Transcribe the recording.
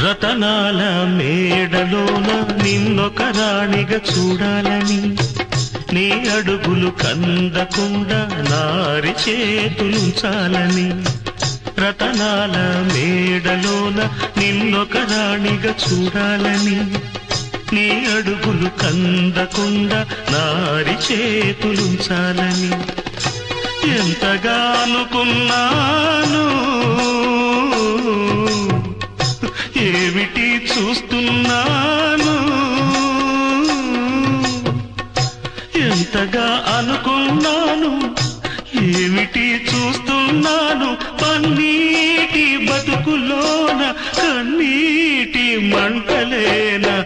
రతనాల మేడలోన నిన్నొక రాణిగా చూడాలని, నీ అడుగులు కందకుండా నారి చేతులుంచాలని. రతనాల మేడలోన నిన్నొక రాణిగా చూడాలని, నీ అడుగులు కందకుండా నారి చేతులుంచాలని ఎంతగా అనుకున్నాను. ఏమిటి చూస్తున్నాను, ఎంతగా అనుకున్నాను, ఏమిటి చూస్తున్నాను. పన్నీటి బతుకులోన కన్నీటి మంటలేనా